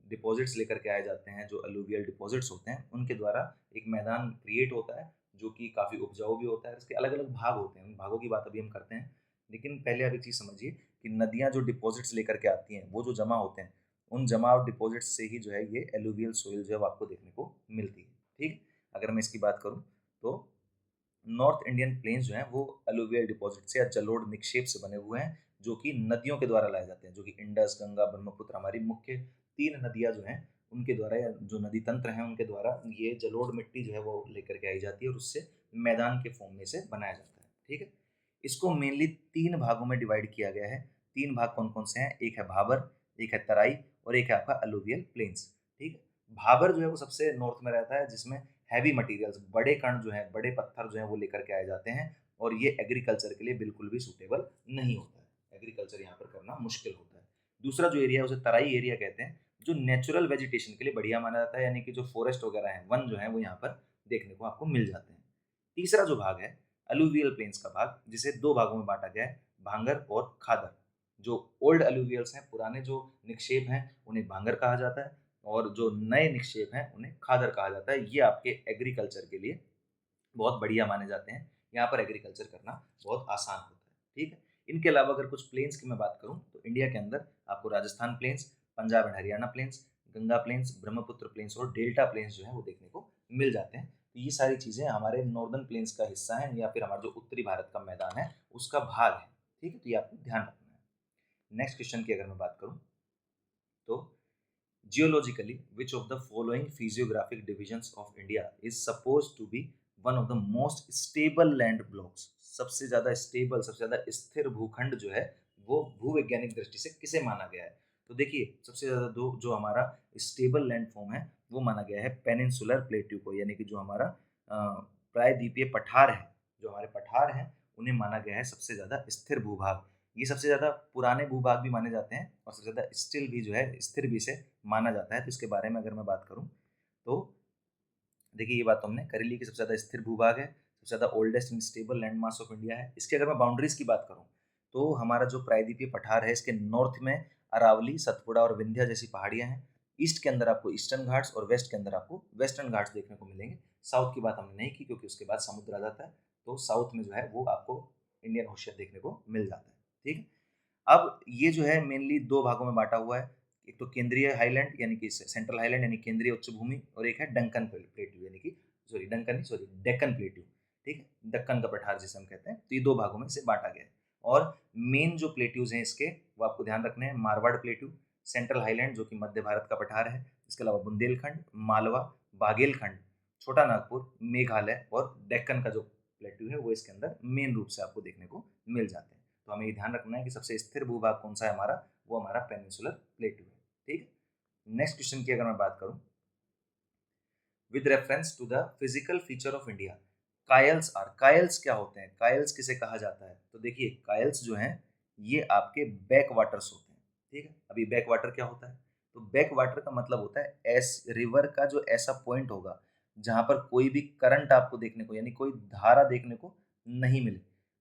डिपॉजिट्स लेकर के आए जाते हैं, जो अलूवियल डिपॉजिट्स होते हैं, उनके द्वारा एक मैदान क्रिएट होता है जो कि काफ़ी उपजाऊ भी होता है। इसके अलग अलग भाग होते हैं, उन भागों की बात अभी हम करते हैं, लेकिन पहले आप एक चीज़ समझिए कि नदियाँ जो डिपॉजिट्स लेकर के आती हैं, वो जो जमा होते हैं, उन जमा डिपॉजिट्स से ही जो है ये एलुवियल सोइल जो है आपको देखने को मिलती है। ठीक, अगर मैं इसकी बात करूँ तो नॉर्थ इंडियन प्लेन्स जो हैं वो अलुवियल डिपॉजिट से या जलोढ़ निक्षेप से बने हुए हैं, जो कि नदियों के द्वारा लाए जाते हैं, जो कि इंडस, गंगा, ब्रह्मपुत्र, हमारी मुख्य तीन नदियां जो हैं उनके द्वारा, या जो नदी तंत्र हैं उनके द्वारा ये जलोढ़ मिट्टी जो है वो लेकर के आई जाती है, और उससे मैदान के फॉर्म में से बनाया जाता है। ठीक है, इसको मेनली तीन भागों में डिवाइड किया गया है। तीन भाग कौन कौन से हैं, एक है भाबर, एक है तराई, और एक है आपका अलुवियल प्लेन्स। ठीक है, भाबर जो है वो सबसे नॉर्थ में रहता है, जिसमें हैवी मटेरियल्स, बड़े कण जो हैं, बड़े पत्थर जो हैं वो लेकर के आए जाते हैं, और ये एग्रीकल्चर के लिए बिल्कुल भी सूटेबल नहीं होता है, एग्रीकल्चर यहाँ पर करना मुश्किल होता है। दूसरा जो एरिया है उसे तराई एरिया कहते हैं, जो नेचुरल वेजिटेशन के लिए बढ़िया माना जाता है, यानी कि जो फॉरेस्ट वगैरह है, वन जो है वो यहाँ पर देखने को आपको मिल जाते हैं। तीसरा जो भाग है अलुवियल प्लेन्स का भाग, जिसे दो भागों में बांटा गया है, भांगर और खादर। जो ओल्ड अलुवियल्स हैं, पुराने जो निक्षेप हैं, उन्हें भांगर कहा जाता है, और जो नए निक्षेप हैं उन्हें खादर कहा जाता है। ये आपके एग्रीकल्चर के लिए बहुत बढ़िया माने जाते हैं, यहाँ पर एग्रीकल्चर करना बहुत आसान होता है। ठीक है, इनके अलावा अगर कुछ प्लेन्स की मैं बात करूँ तो इंडिया के अंदर आपको Rajasthan plains, Punjab and Haryana plains, Ganga plains, Brahmaputra plains और डेल्टा प्लेन्स जो है वो देखने को मिल जाते हैं। तो ये सारी चीज़ें हमारे नॉर्दर्न प्लेन्स का हिस्सा हैं, या फिर हमारा जो उत्तरी भारत का मैदान है उसका भाग है। ठीक है, तो ये आपको ध्यान रखना है। नेक्स्ट क्वेश्चन की अगर मैं बात करूँ तो geologically which of the following physiographic divisions of India is suppose to be one of the most stable land blocks? सबसे ज्यादा स्टेबल, सबसे ज्यादा स्थिर भूखंड जो है वो भूवैज्ञानिक दृष्टि से किसे माना गया है? तो देखिए, सबसे ज्यादा दो जो हमारा स्टेबल लैंड फॉर्म है वो माना गया है पेनिनसुलर प्लेट्यू को, यानी कि जो हमारा प्रायद्वीपीय पठार है, जो हमारे पठार हैं उन्हें माना गया है सबसे ज्यादा स्थिर भूभाग। ये सबसे ज़्यादा पुराने भूभाग भी माने जाते हैं, और सबसे ज़्यादा स्टिल भी जो है स्थिर भी इसे माना जाता है। तो इसके बारे में अगर मैं बात करूँ तो देखिए, ये बात तो हमने कर ली कि सबसे ज़्यादा स्थिर भूभाग है, सबसे ज़्यादा oldest and stable land mass of India है। इसके अगर मैं बाउंड्रीज की बात करूँ तो हमारा जो प्रायद्वीपीय पठार है इसके नॉर्थ में अरावली, सतपुड़ा और विंध्या जैसी पहाड़ियाँ हैं। ईस्ट के अंदर आपको ईस्टर्न घाट्स और वेस्ट के अंदर आपको वेस्टर्न घाट्स देखने को मिलेंगे। साउथ की बात हमने नहीं की क्योंकि उसके बाद समुद्र आ जाता है, तो साउथ में जो है वो आपको इंडियन ओशियन देखने को मिल जाता है। ठीक है, अब ये जो है मेनली दो भागों में बांटा हुआ है। एक तो केंद्रीय हाईलैंड यानी कि सेंट्रल हाईलैंड यानी केंद्रीय उच्च भूमि, और एक है डंकन प्लेट्यू यानी कि डेक्कन प्लेट्यू। ठीक है, दक्कन का पठार जिसे हम कहते हैं। तो ये दो भागों में से बांटा गया है। और मेन जो प्लेट्यूज हैं इसके वो आपको ध्यान रखने हैं। मारवाड़ प्लेट्यू, सेंट्रल हाईलैंड जो कि मध्य भारत का पठार है, इसके अलावा बुंदेलखंड, मालवा, बागेलखंड, छोटा नागपुर, मेघालय और डेक्कन का जो प्लेट्यू है वो इसके अंदर मेन रूप से आपको देखने को मिल जाते हैं। तो हमें ये ध्यान रखना है कि सबसे स्थिर भूभाग कौन सा है हमारा, वो हमारा पेनिनसुलर प्लेट्यू है। ठीक है, नेक्स्ट क्वेश्चन की अगर मैं बात करूं, with reference to the physical feature of India, kayals क्या होते हैं, कायल्स किसे कहा जाता है? तो देखिए कायल्स जो हैं ये आपके बैक वाटर्स होते हैं। ठीक है, अभी बैक वाटर क्या होता है? तो बैक वाटर का मतलब होता है एस रिवर का जो ऐसा पॉइंट होगा जहां पर कोई भी करंट आपको देखने को यानी कोई धारा देखने को नहीं मिले,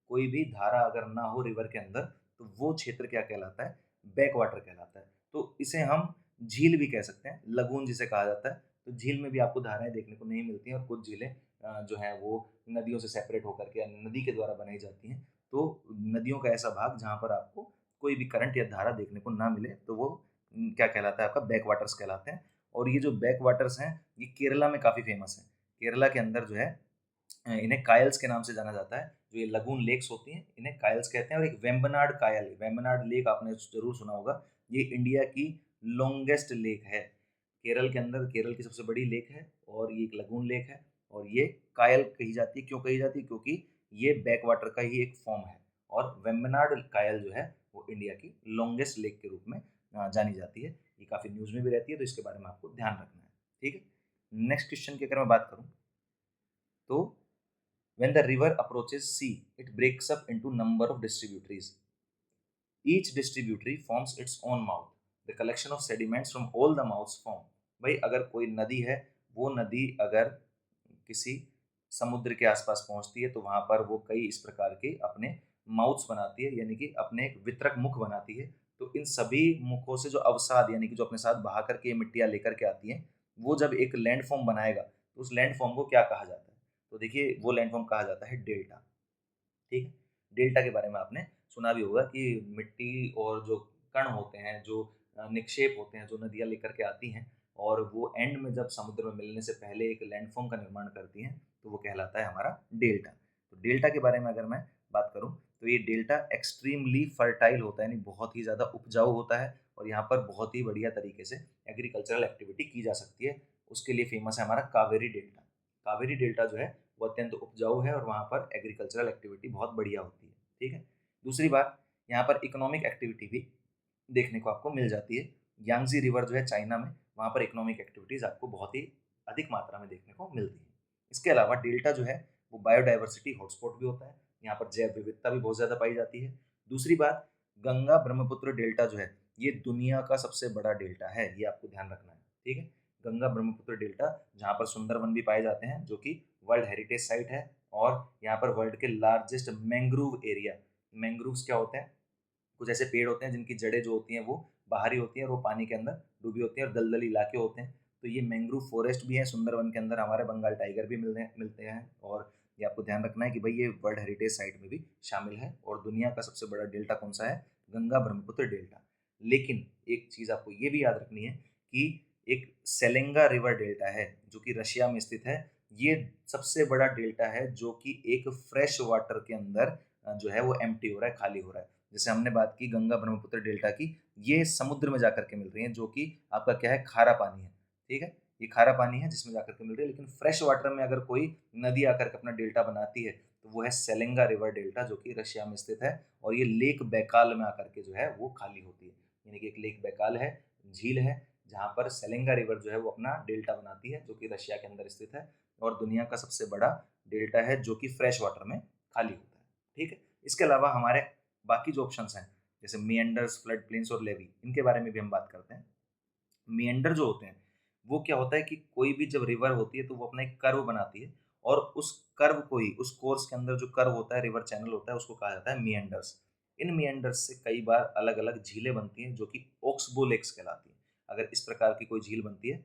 कोई भी धारा अगर ना हो रिवर के अंदर, तो वो क्षेत्र क्या कहलाता है? बैक वाटर कहलाता है। तो इसे हम झील भी कह सकते हैं, लगून जिसे कहा जाता है। तो झील में भी आपको धाराएं देखने को नहीं मिलती हैं, और कुछ झीलें जो हैं वो नदियों से सेपरेट होकर के नदी के द्वारा बनाई जाती हैं। तो नदियों का ऐसा भाग जहाँ पर आपको कोई भी करंट या धारा देखने को ना मिले, तो वो क्या कहलाता है? आपका बैक वाटर्स कहलाते हैं। और ये जो बैक वाटर्स हैं ये केरला में काफ़ी फेमस है। केरला के अंदर जो है इन्हें कायल्स के नाम से जाना जाता है। जो ये लगून लेक्स होती हैं इन्हें कायल्स कहते हैं। और एक वेम्बनाड कायल, वेम्बनाड लेक आपने जरूर सुना होगा, ये इंडिया की लॉन्गेस्ट लेक है। केरल के अंदर केरल की सबसे बड़ी लेक है और ये एक लगून लेक है। और ये कायल कही जाती है, क्यों कही जाती है? क्योंकि ये बैक वाटर का ही एक फॉर्म है। और वेम्बनाड कायल जो है वो इंडिया की लॉन्गेस्ट लेक के रूप में जानी जाती है। ये काफ़ी न्यूज़ में भी रहती है, तो इसके बारे में आपको ध्यान रखना है। ठीक है, नेक्स्ट क्वेश्चन की अगर मैं बात करूँ तो when the river approaches sea, it breaks up into number of distributaries. Each distributary forms its own mouth. The collection of sediments from all the mouths form. भाई अगर कोई नदी है, वो नदी अगर किसी समुद्र के आसपास पहुंचती है तो वहां पर वो कई इस प्रकार के अपने माउथ्स बनाती है, यानी कि अपने एक वितरक मुख बनाती है। तो इन सभी मुखों से जो अवसाद यानी कि जो अपने साथ बहा करके ये मिट्टियाँ लेकर के आती हैं, वो जब एक लैंड फॉर्म बनाएगा तो उस लैंड फॉर्म को क्या कहा जाता है? तो देखिए वो लैंड फॉर्म कहा जाता है डेल्टा। ठीक है, डेल्टा के बारे में आपने सुना भी होगा कि मिट्टी और जो कण होते हैं, जो निक्षेप होते हैं, जो नदियाँ लेकर के आती हैं और वो एंड में जब समुद्र में मिलने से पहले एक लैंडफॉर्म का निर्माण करती हैं, तो वो कहलाता है हमारा डेल्टा। तो डेल्टा के बारे में अगर मैं बात करूँ तो ये डेल्टा एक्सट्रीमली फर्टाइल होता है, यानी बहुत ही ज़्यादा उपजाऊ होता है और यहाँ पर बहुत ही बढ़िया तरीके से एग्रीकल्चरल एक्टिविटी की जा सकती है। उसके लिए फेमस है हमारा कावेरी डेल्टा। कावेरी डेल्टा जो है वो अत्यंत उपजाऊ है और वहाँ पर एग्रीकल्चरल एक्टिविटी बहुत बढ़िया होती है। ठीक है, दूसरी बात, यहाँ पर इकोनॉमिक एक्टिविटी भी देखने को आपको मिल जाती है। यांगजी रिवर जो है चाइना में, वहाँ पर इकोनॉमिक एक्टिविटीज़ आपको बहुत ही अधिक मात्रा में देखने को मिलती है। इसके अलावा डेल्टा जो है वो बायोडाइवर्सिटी हॉटस्पॉट भी होता है, यहाँ पर जैव विविधता भी बहुत ज़्यादा पाई जाती है। दूसरी बात, गंगा ब्रह्मपुत्र डेल्टा जो है ये दुनिया का सबसे बड़ा डेल्टा है, ये आपको ध्यान रखना है। ठीक है, गंगा ब्रह्मपुत्र डेल्टा, जहाँ पर सुंदरवन भी पाए जाते हैं जो कि वर्ल्ड हेरिटेज साइट है। और यहाँ पर वर्ल्ड के लार्जेस्ट मैंग्रोव एरिया, मैंग्रोव्स क्या होते हैं? कुछ ऐसे पेड़ होते हैं जिनकी जड़ें जो होती हैं वो बाहरी होती हैं और वो पानी के अंदर डूबी होती हैं और दलदली इलाके होते हैं। तो ये मैंग्रोव फॉरेस्ट भी है सुंदरवन के अंदर, हमारे बंगाल टाइगर भी मिलते हैं। और ये आपको ध्यान रखना है कि भाई ये वर्ल्ड हेरिटेज साइट में भी शामिल है। और दुनिया का सबसे बड़ा डेल्टा कौन सा है? गंगा ब्रह्मपुत्र डेल्टा। लेकिन एक चीज़ आपको ये भी याद रखनी है कि एक सेलेंगा रिवर डेल्टा है जो कि रशिया में स्थित है। ये सबसे बड़ा डेल्टा है जो कि एक फ्रेश वाटर के अंदर जो है वो एम्प्टी हो रहा है, खाली हो रहा है। जैसे हमने बात की गंगा ब्रह्मपुत्र डेल्टा की, ये समुद्र में जाकर के मिल रही हैं जो कि आपका क्या है? खारा पानी है। ठीक है, ये खारा पानी है जिसमें जाकर के मिल रही है। लेकिन फ्रेश वाटर में अगर कोई नदी आकर के अपना डेल्टा बनाती है तो वो है सेलेंगा रिवर डेल्टा जो कि रशिया में स्थित है। और ये लेक बैकाल में आकर के जो है वो खाली होती है। यानी कि एक लेक बैकाल है, झील है, जहाँ पर सेलेंगा रिवर जो है वो अपना डेल्टा बनाती है जो कि रशिया के अंदर स्थित है। और दुनिया का सबसे बड़ा डेल्टा है जो कि फ्रेश वाटर में खाली होता है। ठीक है, इसके अलावा हमारे बाकी जो ऑप्शंस हैं जैसे मिएंडर्स, फ्लड प्लेन्स और लेवी, इनके बारे में भी हम बात करते हैं। मिएंडर जो होते हैं वो क्या होता है कि कोई भी जब रिवर होती है तो वो अपना एक कर्व बनाती है और उस कर्व को ही, उस कोर्स के अंदर जो कर्व होता है, रिवर चैनल होता है, उसको कहा जाता है मिएंडर्स। इन मिएंडर्स से कई बार अलग अलग झीलें बनती हैं जो कि ओक्सबो लेक्स कहलाती हैं। अगर इस प्रकार की कोई झील बनती है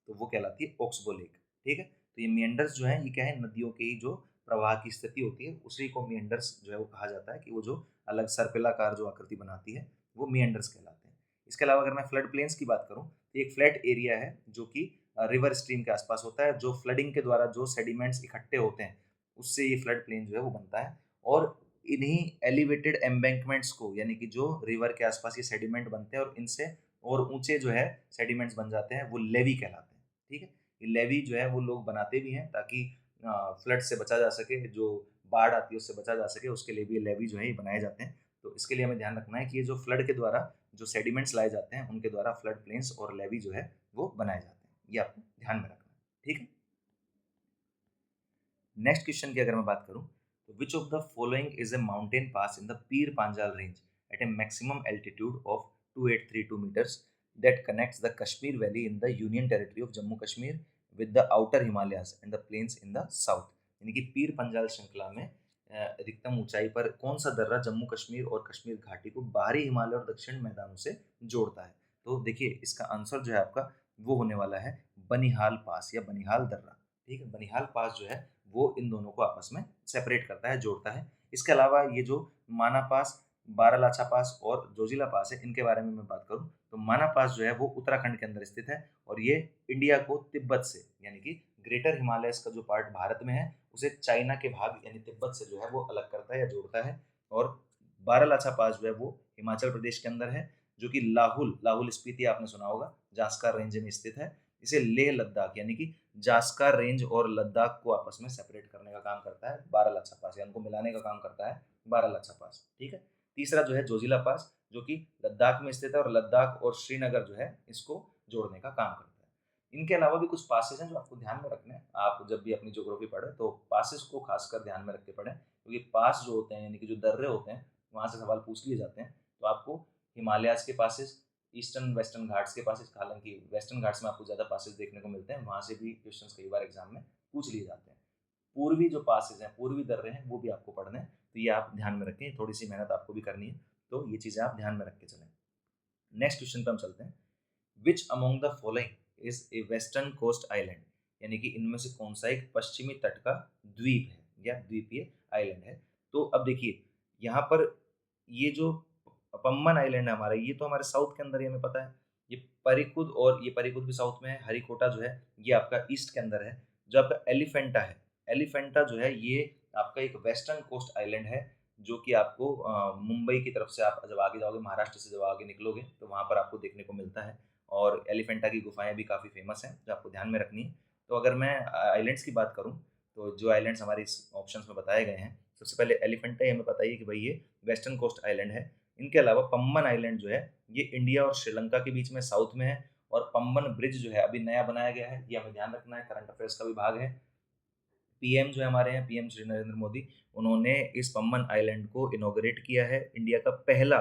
तो वो कहलाती है ओक्सबो लेक। ठीक है, तो ये मिएंडर्स जो है ये क्या है, नदियों के ही जो प्रवाह की स्थिति होती है उसी को मिएंडर्स जो है वो कहा जाता है, कि वो जो अलग सर्पिलाकार जो आकृति बनाती है वो मिएंडर्स कहलाते हैं। इसके अलावा अगर मैं फ्लड प्लेन्स की बात करूँ तो एक फ्लैट एरिया है जो कि रिवर स्ट्रीम के आसपास होता है, जो फ्लडिंग के द्वारा जो सेडिमेंट्स इकट्ठे होते हैं उससे ये फ्लड प्लेन जो है वो बनता है। और इन्हीं एलिवेटेड एम्बैंकमेंट्स को, यानी कि जो रिवर के आसपास ये सेडिमेंट बनते हैं और इनसे और ऊंचे जो है सेडिमेंट्स बन जाते हैं, वो लेवी कहलाते हैं। ठीक है, ये लेवी जो है वो लोग बनाते भी हैं ताकि फ्लड से बचा जा सके, जो बाढ़ आती है उससे बचा जा सके, उसके लिए भी ये लेवी जो है ये बनाए जाते हैं। तो इसके लिए हमें ध्यान रखना है कि ये जो फ्लड के द्वारा जो सेडिमेंट्स लाए जाते हैं उनके द्वारा फ्लड प्लेन्स और लेवी जो है वो बनाए जाते हैं। ये आपको ध्यान में रखना है। ठीक है, नेक्स्ट क्वेश्चन की अगर मैं बात करूं तो which of the following is a mountain pass in the Pir Panjal range at a maximum altitude of 2832 meters that connects the Kashmir Valley in the Union Territory of Jammu Kashmir with the outer Himalayas and the plains in the south। यानी कि पीर पंजाल श्रृंखला में अधिकतम ऊंचाई पर कौन सा दर्रा जम्मू कश्मीर और कश्मीर घाटी को बाहरी हिमालय और दक्षिण मैदानों से जोड़ता है। तो देखिए इसका आंसर जो है आपका वो होने वाला है बनिहाल पास या बनिहाल दर्रा। ठीक है, बनिहाल पास जो है वो इन दोनों को आपस में सेपरेट करता है, जोड़ता है। इसके अलावा ये जो माना पास, बारालाचा पास और जोजिला पास है, इनके बारे में मैं बात करूं तो माना पास जो है वो उत्तराखंड के अंदर स्थित है और ये इंडिया को तिब्बत से, यानी कि ग्रेटर हिमालयस का जो पार्ट भारत में है उसे चाइना के भाग यानी तिब्बत से जो है वो अलग करता है या जोड़ता है। और बारालाचा पास जो है वो हिमाचल प्रदेश के अंदर है, जो कि लाहुल लाहुल स्पीति आपने सुना होगा, जास्कर रेंज में स्थित है। इसे लेह लद्दाख यानी कि जास्कर रेंज और लद्दाख को आपस में सेपरेट करने का काम करता है बारालाचा पास, या उनको मिलाने का काम करता है बारालाचा पास। ठीक है, तीसरा जो है जोजिला पास, जो कि लद्दाख में स्थित है और लद्दाख और श्रीनगर जो है इसको जोड़ने का काम करता है। इनके अलावा भी कुछ पासेस हैं जो आपको ध्यान में रखने हैं, आप जब भी अपनी ज्योग्राफी पढ़े तो पासेस को खासकर ध्यान में रख के पढ़ें, क्योंकि पास जो होते हैं यानी कि जो दर्रे होते हैं वहाँ से सवाल पूछ लिए जाते हैं। तो आपको हिमालयाज के पासेस, ईस्टर्न वेस्टर्न घाट्स के पासेस, हालांकि वेस्टर्न घाट्स में आपको ज़्यादा पासेस देखने को मिलते हैं, वहाँ से भी क्वेश्चंस कई बार एग्जाम में पूछ लिए जाते हैं। पूर्वी जो पासेस हैं, पूर्वी दर्रे हैं, वो भी आपको पढ़ने हैं, तो ये आप ध्यान में रखें, थोड़ी सी मेहनत आपको भी करनी है, तो ये चीज़ें आप ध्यान में रख के चलें। नेक्स्ट क्वेश्चन पे हम चलते हैं। Which among the following is a western coast island, यानी कि इनमें से कौन सा एक पश्चिमी तट का द्वीप है या द्वीपीय आइलैंड है। तो अब देखिए यहाँ पर ये जो पम्बन आइलैंड है हमारा, ये तो हमारे साउथ के अंदर ही हमें पता है। ये परिकुद, और ये परिकुद भी साउथ में है, हरिकोटा जो है ये आपका ईस्ट के अंदर है। जो आपका एलिफेंटा है, एलिफेंटा जो है ये आपका एक वेस्टर्न कोस्ट आइलैंड है, जो कि आपको मुंबई की तरफ से आप जब आगे जाओगे, महाराष्ट्र से जब आगे निकलोगे तो वहाँ पर आपको देखने को मिलता है। और एलिफेंटा की गुफाएं भी काफ़ी फेमस हैं जो आपको ध्यान में रखनी है। तो अगर मैं आइलैंड्स की बात करूँ तो जो आइलैंड्स हमारे इस ऑप्शंस में बताए गए हैं, सबसे पहले एलिफेंटा ही हमें बताइए कि भाई ये वेस्टर्न कोस्ट आइलैंड है। इनके अलावा पम्बन आइलैंड जो है ये इंडिया और श्रीलंका के बीच में साउथ में है। और पम्बन ब्रिज जो है अभी नया बनाया गया है, ये हमें ध्यान रखना है, करंट अफेयर्स का भी भाग है। पीएम जो है हमारे हैं, पीएम श्री नरेंद्र मोदी, उन्होंने इस पम्बन आइलैंड को इनॉग्रेट किया है। इंडिया का पहला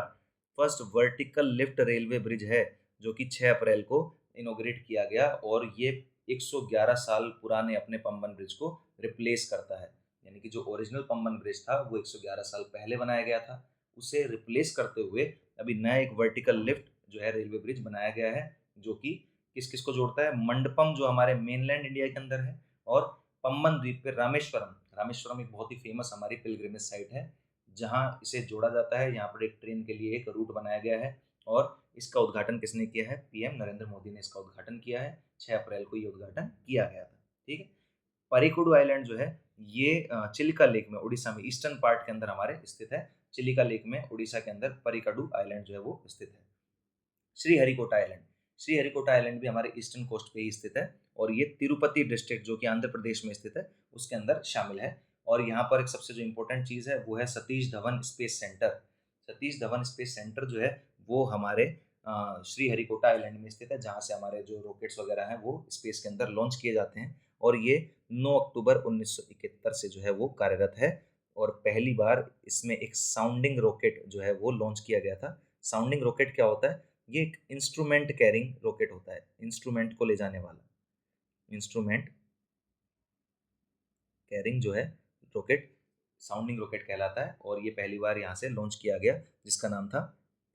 first vertical lift railway bridge है, जो कि 6 अप्रैल को इनॉग्रेट किया गया, और ये 111 साल पुराने अपने पम्बन ब्रिज को रिप्लेस करता है। यानी कि जो ओरिजिनल पम्बन ब्रिज था वो 111 साल पहले बनाया गया था, उसे रिप्लेस करते हुए अभी नया एक वर्टिकल लिफ्ट जो है रेलवे ब्रिज बनाया गया है, जो कि किस किस को जोड़ता है, मंडपम जो हमारे मेनलैंड इंडिया के अंदर है, और पम्बन द्वीप पे रामेश्वरम। रामेश्वरम एक बहुत ही फेमस हमारी पिलग्रिमेज साइट है, जहाँ इसे जोड़ा जाता है। यहाँ पर एक ट्रेन के लिए एक रूट बनाया गया है, और इसका उद्घाटन किसने किया है, पीएम नरेंद्र मोदी ने इसका उद्घाटन किया है। 6 अप्रैल को ये उद्घाटन किया गया था। ठीक है, परिकुडु आइलैंड जो है ये चिलिका लेक में, उड़ीसा में ईस्टर्न पार्ट के अंदर हमारे स्थित है। चिलिका लेक में उड़ीसा के अंदर परिकडु आइलैंड जो है वो स्थित है। श्रीहरिकोटा आइलैंड, श्रीहरिकोटा आइलैंड भी हमारे ईस्टर्न कोस्ट पे ही स्थित है, और ये तिरुपति डिस्ट्रिक्ट जो कि आंध्र प्रदेश में स्थित है उसके अंदर शामिल है। और यहाँ पर एक सबसे जो इम्पोर्टेंट चीज़ है वो है Satish Dhawan space centre. Satish Dhawan space centre जो है वो हमारे श्रीहरिकोटा आइलैंड में स्थित है, जहाँ से हमारे जो रॉकेट्स वगैरह हैं वो स्पेस के अंदर लॉन्च किए जाते हैं। और ये 9 अक्टूबर 1971 से जो है वो कार्यरत है, और पहली बार इसमें एक साउंडिंग रॉकेट जो है वो लॉन्च किया गया था। साउंडिंग रॉकेट क्या होता है, ये एक इंस्ट्रूमेंट कैरिंग रॉकेट होता है, इंस्ट्रूमेंट को ले जाने वाला, इंस्ट्रूमेंट कैरिंग जो है रॉकेट साउंडिंग रॉकेट कहलाता है, और ये पहली बार यहाँ से लॉन्च किया गया, जिसका नाम था,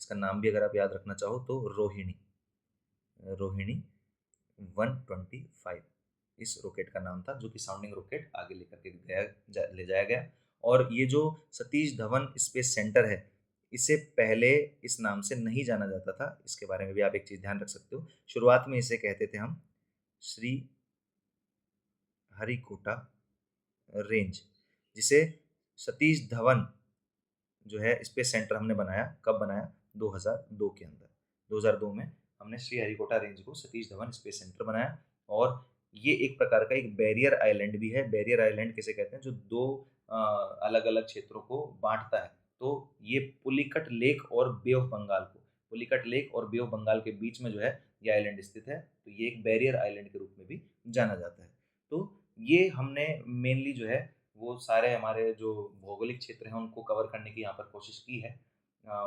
इसका नाम भी अगर आप याद रखना चाहो तो रोहिणी, रोहिणी 125 इस रॉकेट का नाम था, जो कि साउंडिंग रॉकेट आगे लेकर के ले जाया गया। और ये जो सतीश धवन स्पेस सेंटर है, इसे पहले इस नाम से नहीं जाना जाता था। इसके बारे में भी आप एक चीज़ ध्यान रख सकते हो, शुरुआत में इसे कहते थे हम श्री हरिकोटा रेंज, जिसे सतीश धवन जो है स्पेस सेंटर हमने बनाया, कब बनाया, 2002 के अंदर, 2002 में हमने श्रीहरिकोटा रेंज को सतीश धवन स्पेस सेंटर बनाया। और ये एक प्रकार का एक बैरियर आइलैंड भी है। बैरियर आइलैंड किसे कहते हैं, जो दो अलग अलग क्षेत्रों को बांटता है। तो ये पुलिकट लेक और बे ऑफ बंगाल को, पुलिकट लेक और बे ऑफ बंगाल के बीच में जो है ये आइलैंड स्थित है, तो ये एक बैरियर आइलैंड के रूप में भी जाना जाता है। तो ये हमने मेनली जो है वो सारे हमारे जो भौगोलिक क्षेत्र हैं उनको कवर करने की यहाँ पर कोशिश की है।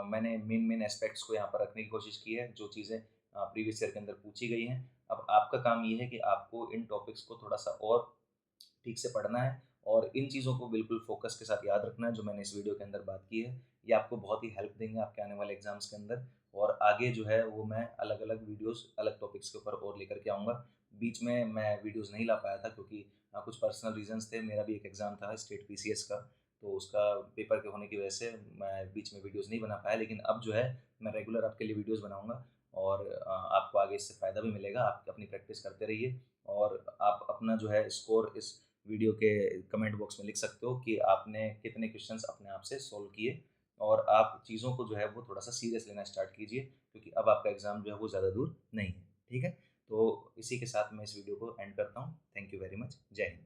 मैंने मेन मेन एस्पेक्ट्स को यहाँ पर रखने की कोशिश की है, जो चीज़ें प्रीवियस ईयर के अंदर पूछी गई हैं। अब आपका काम ये है कि आपको इन टॉपिक्स को थोड़ा सा और ठीक से पढ़ना है, और इन चीज़ों को बिल्कुल फोकस के साथ याद रखना है, जो मैंने इस वीडियो के अंदर बात की है। ये आपको बहुत ही हेल्प देंगे आपके आने वाले एग्जाम्स के अंदर। और आगे जो है वो मैं अलग अलग वीडियोस अलग टॉपिक्स के ऊपर और लेकर के आऊँगा। बीच में मैं वीडियोस नहीं ला पाया था, क्योंकि कुछ पर्सनल रीजंस थे। मेरा भी एक एग्ज़ाम था स्टेट पीसीएस का, तो उसका पेपर के होने की वजह से मैं बीच में वीडियोस नहीं बना पाया। लेकिन अब जो है मैं रेगुलर आपके लिए वीडियोस बनाऊंगा, और आपको आगे इससे फ़ायदा भी मिलेगा। आप अपनी प्रैक्टिस करते रहिए, और आप अपना जो है स्कोर इस वीडियो के कमेंट बॉक्स में लिख सकते हो कि आपने कितने क्वेश्चंस अपने आप से सॉल्व किए। और आप चीज़ों को जो है वो थोड़ा सा सीरियस लेना स्टार्ट कीजिए, क्योंकि अब आपका एग्ज़ाम जो है वो ज़्यादा दूर नहीं है। ठीक है, तो इसी के साथ मैं इस वीडियो को एंड करता हूँ। Thank you very much. जय हिंद।